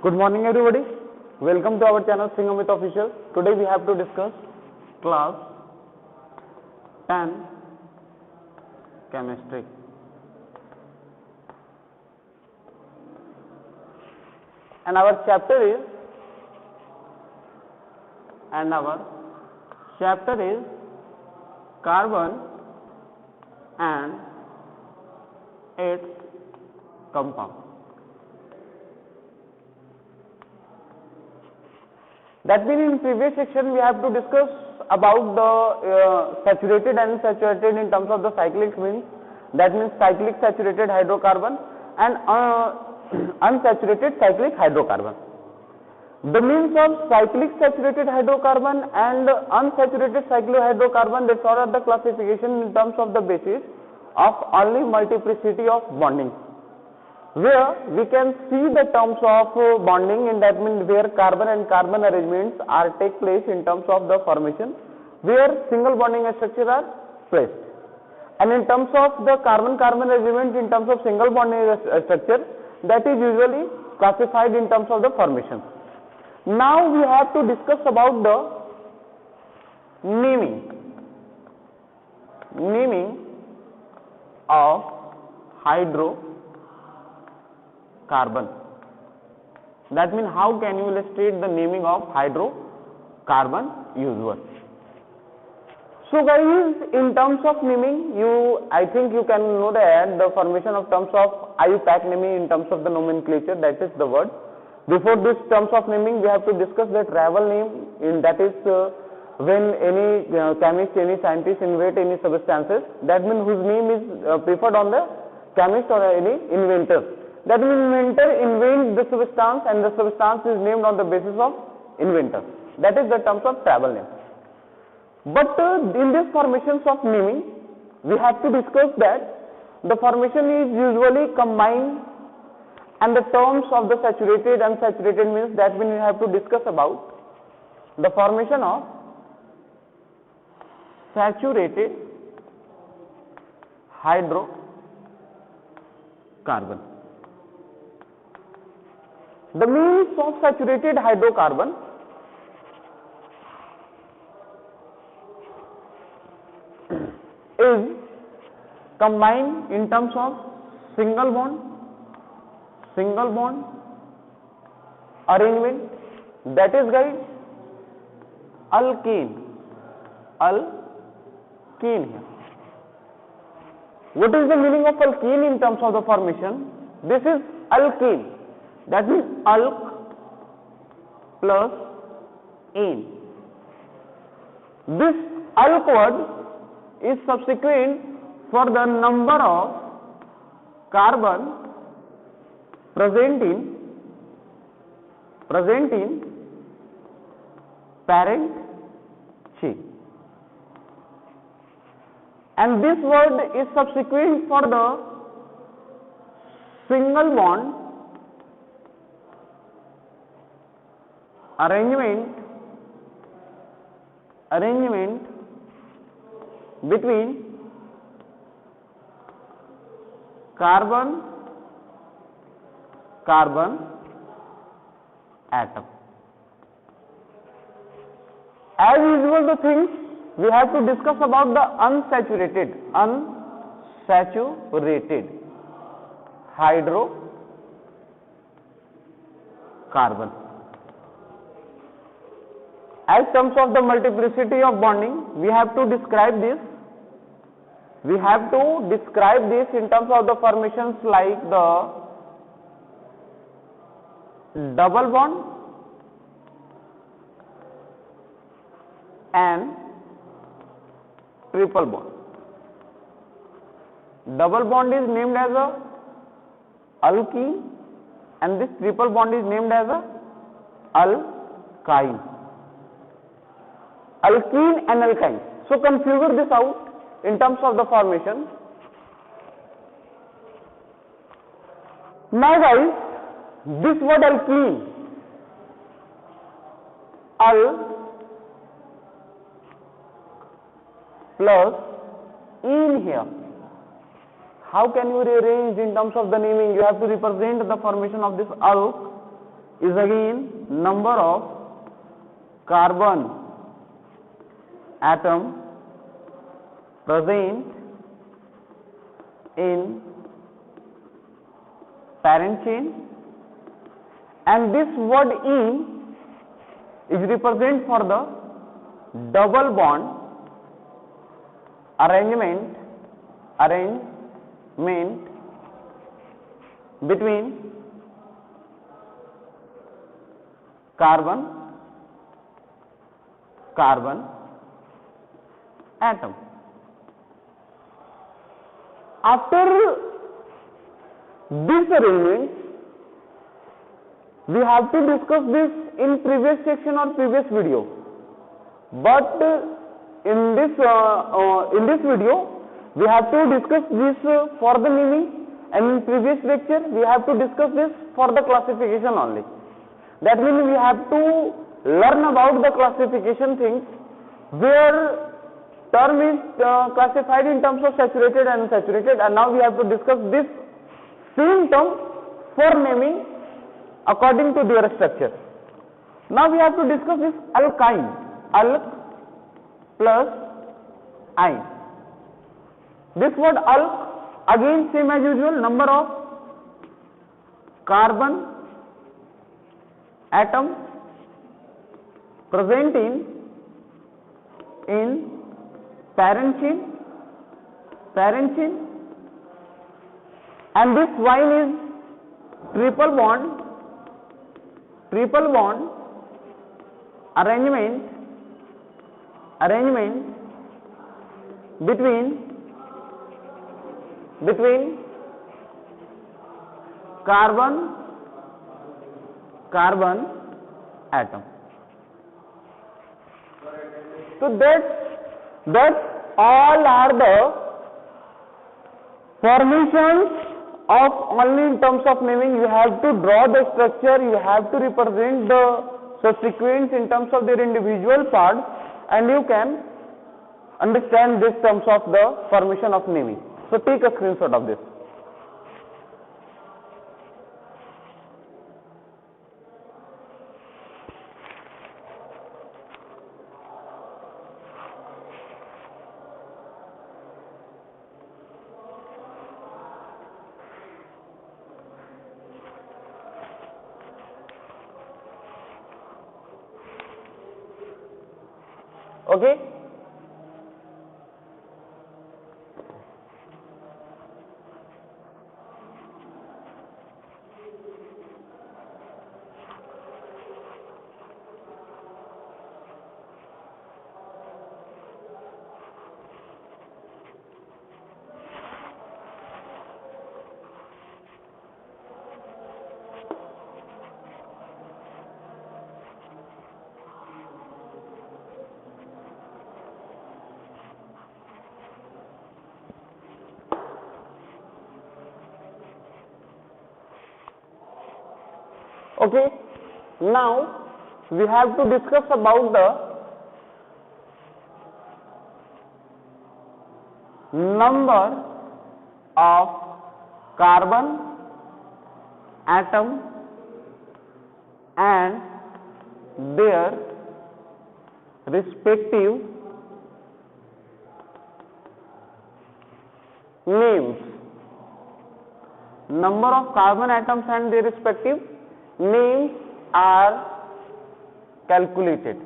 Good morning everybody. Welcome to our channel Singamit Official. Today we have to discuss class 10 chemistry. And our chapter is carbon and its compound. That means in previous section we have to discuss about the saturated and unsaturated in terms of the cyclic means, that means cyclic saturated hydrocarbon and unsaturated cyclic hydrocarbon. The means of cyclic saturated hydrocarbon and unsaturated cyclohydrocarbon, these are the classification in terms of the basis of only multiplicity of bonding, where we can see the terms of bonding, in that means where carbon and carbon arrangements are take place in terms of the formation, where single bonding structure are placed, and in terms of the carbon-carbon arrangement in terms of single bonding structure, that is usually classified in terms of the formation. Now we have to discuss about the naming of hydrocarbon. That means how can you illustrate the naming of hydrocarbon usual. So guys, in terms of naming, I think you can know that the formation of terms of IUPAC naming in terms of the nomenclature, that is the word. Before this terms of naming, we have to discuss the travel name, in that is when any chemist, any scientist invent any substances, that means whose name is preferred on the chemist or any inventor. That means inventor invents the substance and the substance is named on the basis of inventor. That is the terms of travel name. But in these formations of naming, we have to discuss that the formation is usually combined, and the terms of the saturated and unsaturated means, that we have to discuss about the formation of saturated hydrocarbon. The means of saturated hydrocarbon is combined in terms of single bond arrangement, that is guys alkene here. What is the meaning of alkene in terms of the formation? This is alkene, that means alk plus ene. This alk word is subsequent for the number of carbon present in parent chain, and this word is subsequent for the single bond arrangement between carbon atom. As usual, the things we have to discuss about the unsaturated hydrocarbon. As terms of the multiplicity of bonding, we have to describe this. We have to describe this in terms of the formations like the double bond and triple bond. Double bond is named as a alkene and this triple bond is named as a alkyne. Alkene and alkyne. So configure this out in terms of the formation. Now guys, this word alkene, al plus ene here, how can you rearrange in terms of the naming? You have to represent the formation of this alk is again number of carbon atom present in parent chain, and this word in is represent for the double bond arrangement between carbon atom. After this arrangement, we have to discuss this in previous section or previous video, but in this video we have to discuss this for the naming, and in previous lecture we have to discuss this for the classification only. That means we have to learn about the classification things, where term is classified in terms of saturated and unsaturated, and now we have to discuss this same term for naming according to their structure. Now we have to discuss this alkyne, alk plus ine. This word alk, again same as usual, number of carbon atom present in parent chain, and this wine is triple bond arrangement between carbon atom. So that all are the formations of only in terms of naming. You have to draw the structure, you have to represent the subsequents in terms of their individual parts, and you can understand this terms of the formation of naming. So take a screenshot of this. Okay. Okay, now we have to discuss about the number of carbon atom and their respective names. Number of carbon atoms and their respective names are calculated.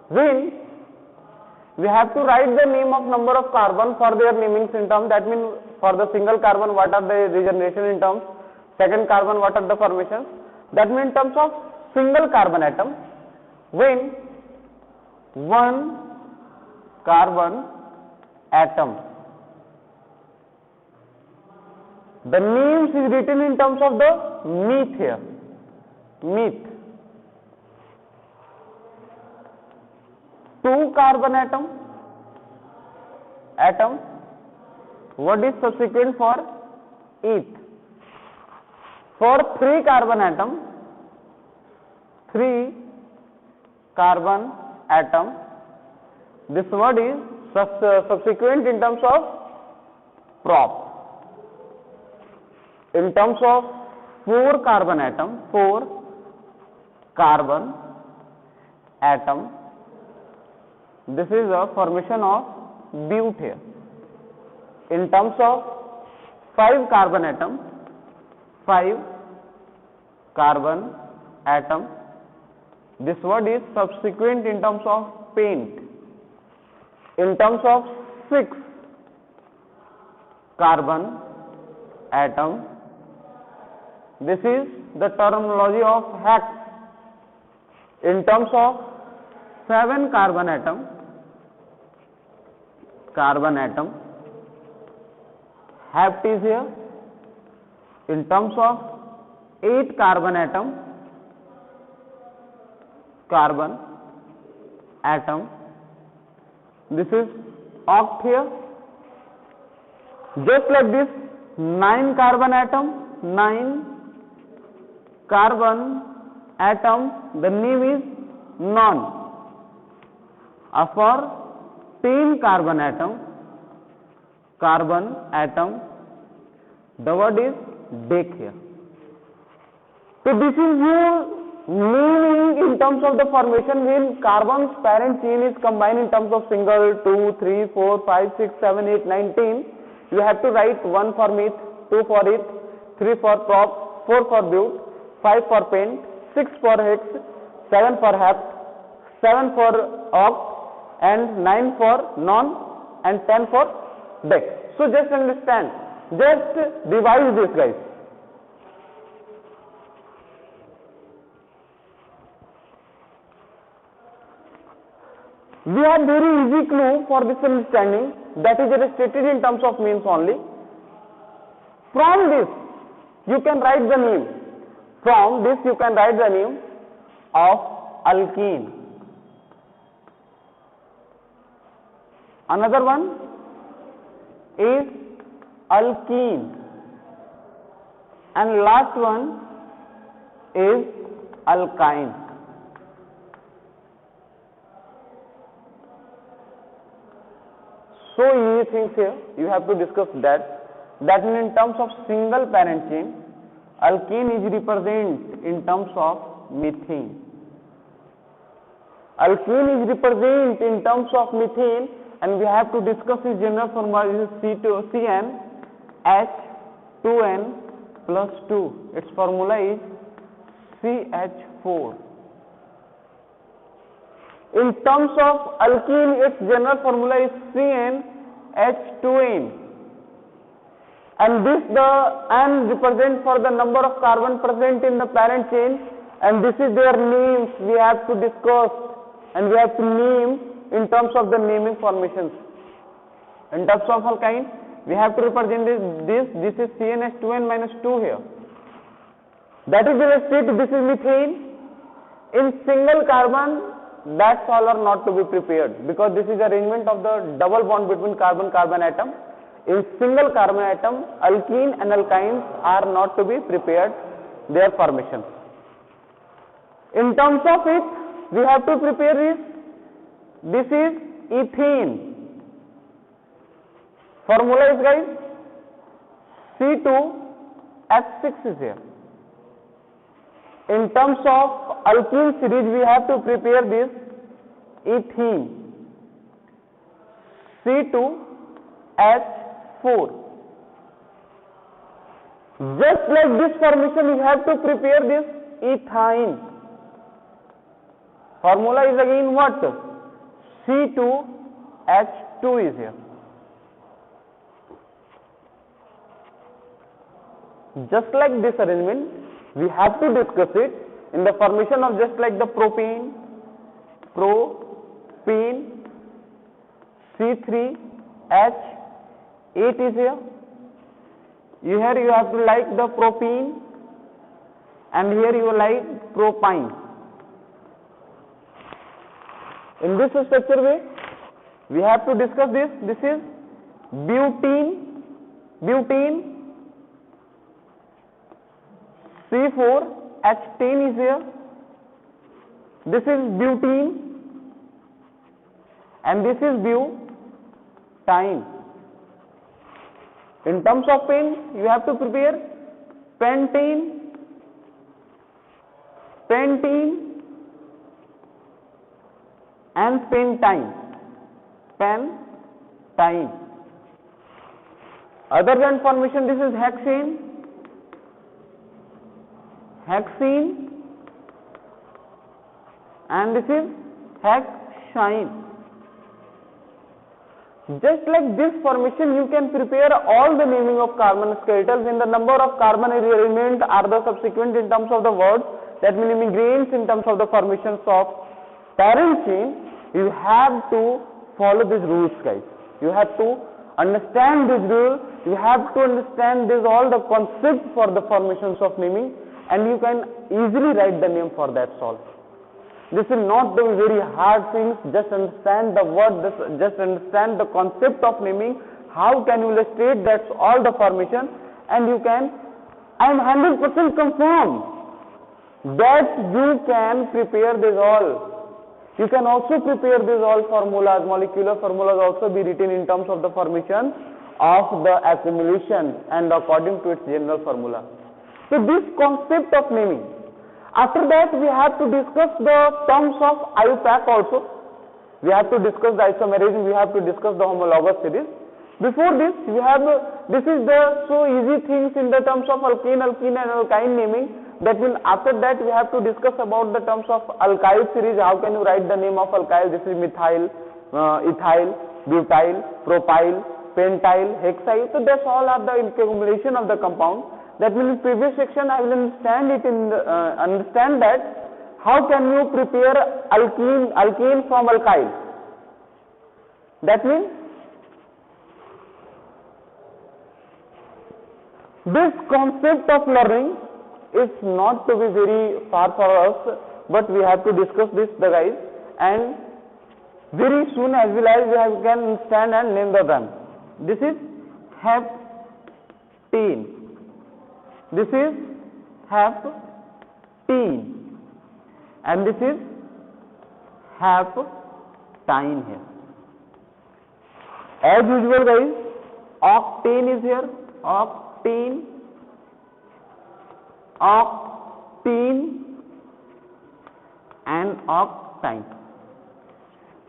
When we have to write the name of number of carbon for their naming in terms, that means for the single carbon what are the regeneration in terms, second carbon what are the formations, that means in terms of single carbon atom, when one carbon atom, the names is written in terms of the meth here. Meth. 2 carbon atom, what is subsequent for eth? For 3 carbon atom, this word is subsequent in terms of prop. In terms of 4 carbon atom, carbon atom. This is a formation of bute here. In terms of 5 carbon atom, 5 carbon atom. This word is subsequent in terms of paint. In terms of 6 carbon atom, this is the terminology of hex. In terms of 7 carbon atom, hept is here. In terms of 8 carbon atom, this is oct here. Just like this, 9 carbon atom, the name is non. For 10 carbon atom, the word is dec here. So this is your naming in terms of the formation when carbon's parent chain is combined in terms of single, 2, 3, 4, 5, 6, 7, 8, 9, 10. You have to write 1 for meth, 2 for eth, 3 for prop, 4 for bute, 5 for pent, 6 for hex, 7 for hept, 7 for oct, and 9 for non, and 10 for dec. So just understand, just revise this, guys. We have very easy clue for this understanding, that is restricted in terms of means only. From this you can write the name. From this you can write the name of alkene. Another one is alkene, and last one is alkyne. So easy things here, you have to discuss that in terms of single parent chain, alkene is represented in terms of methane. Alkene is represented in terms of methane, and we have to discuss its general formula is CnH2n plus 2. Its formula is CH4. In terms of alkene, its general formula is CnH2n, and this the N represents for the number of carbon present in the parent chain, and this is their names we have to discuss, and we have to name in terms of the naming formations. In terms of alkyne, we have to represent this is CnH2n minus 2 here. That is illustrated, this is methane. In single carbon, that all are not to be prepared, because this is arrangement of the double bond between carbon atom. In single carbon atom, alkene and alkynes are not to be prepared, their formation. In terms of it, we have to prepare this is ethane. Formula is, guys, C2H6 is here. In terms of alkene series, we have to prepare this ethene, C2H4. Just like this formation, we have to prepare this ethyne. Formula is again what? C2H2 is here. Just like this arrangement, we have to discuss it in the formation of just like the propane, C3H8 is here. Here you have to like the propene, and here you like propyne. In this structure way, we have to discuss this. This is butene, C4H10 is here. This is butene, and this is butane. In terms of paint, you have to prepare pentane, and pentine. Pentine. Other than formation, this is hexane, hexene, and this is hexyne. Just like this formation, you can prepare all the naming of carbon skeletals. In the number of carbon elements are the subsequent in terms of the words, that means immigrants in terms of the formations of parent chain. You have to follow these rules, guys. You have to understand this rule. You have to understand this all the concepts for the formations of naming, and you can easily write the name for that all. This will not be very hard things. Just understand the word, just understand the concept of naming. How can you illustrate? That's all the formation, and you can. I am 100% confirmed that you can prepare this all. You can also prepare these all formulas. Molecular formulas also be written in terms of the formation of the accumulation and according to its general formula. So this concept of naming. After that, we have to discuss the terms of IUPAC also. We have to discuss the isomerism, we have to discuss the homologous series. Before this, we have, this is the so easy things in the terms of alkane, alkene and alkyne naming. That means after that, we have to discuss about the terms of alkyl series. How can you write the name of alkyl? This is methyl, ethyl, butyl, propyl, pentyl, hexyl. So that's all are the accumulation of the compound. That means in previous section I will understand it in the, understand that how can you prepare alkene from alkyl. That means this concept of learning is not to be very far for us, but we have to discuss this, the guys, and very soon as well as we can understand and name the them. This is heptene. This is heptene, and this is heptyne here. As usual, guys, octane is here. Octane, octene, and octine.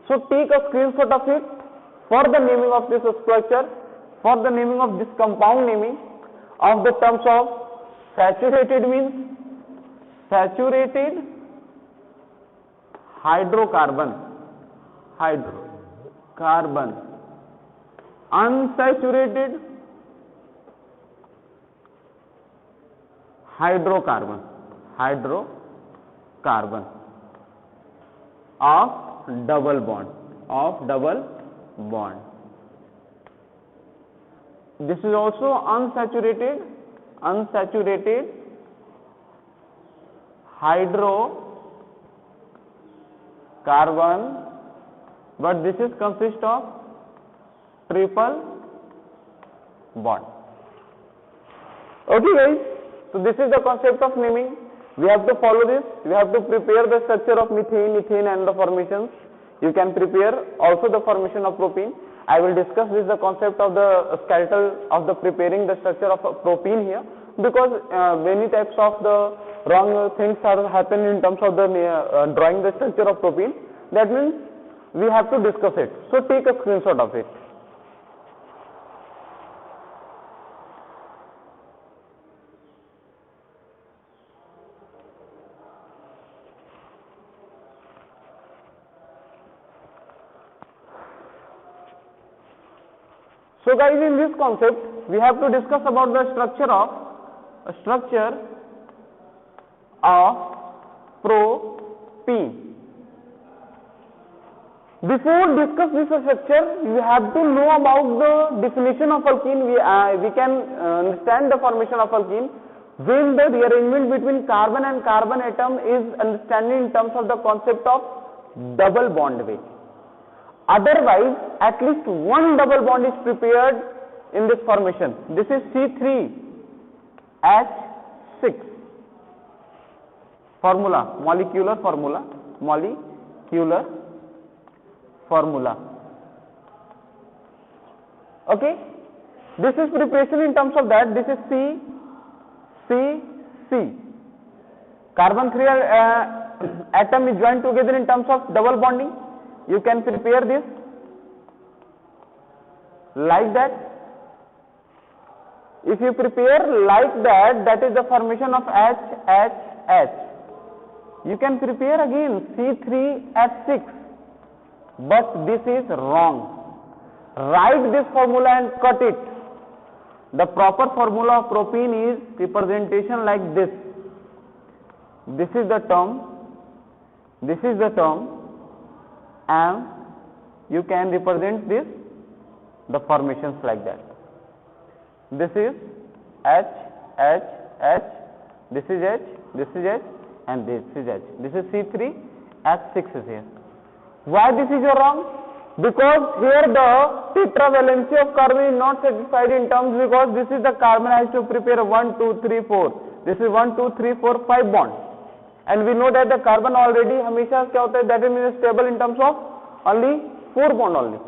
So take a screenshot of it for the naming of this structure, for the naming of this compound naming of the terms of saturated means saturated hydrocarbon, unsaturated hydrocarbon, of double bond. This is also unsaturated hydrocarbon, but this is consist of triple bond. Okay, guys. So this is the concept of naming. We have to follow this. We have to prepare the structure of methane, ethane, and the formations. You can prepare also the formation of propene. I will discuss this, the concept of the skeletal of the preparing the structure of propene here, because many types of the wrong things are happening in terms of the drawing the structure of propene. That means we have to discuss it. So take a screenshot of it. So guys, in this concept, we have to discuss about the structure of propene. Before discuss this structure, you have to know about the definition of alkene. We can understand the formation of alkene when the rearrangement between carbon and carbon atom is understanding in terms of the concept of double bond way. Otherwise, at least one double bond is prepared in this formation. This is C3H6 formula, molecular formula. Okay, this is preparation in terms of that. This is C. Carbon 3 atom is joined together in terms of double bonding. You can prepare this like that. If you prepare like that, that is the formation of H. You can prepare again C3H6, but this is wrong. Write this formula and cut it. The proper formula of propene is representation like this. This is the term, and you can represent this, the formations like that. This is H, this is H, and this is H. This is C3, H6 is here. Why this is wrong? Because here the tetravalency of carbon is not satisfied in terms, because this is the carbon has to prepare 1, 2, 3, 4. This is 1, 2, 3, 4, 5 bond. And we know that the carbon already हमेशा क्या होता है, that is stable in terms of only 4 bond only.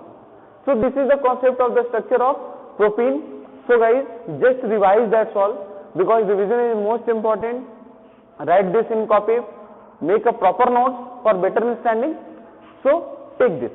So this is the concept of the structure of propene. So guys, just revise, that's all, because revision is most important. Write this in copy, make a proper notes for better understanding. So take this.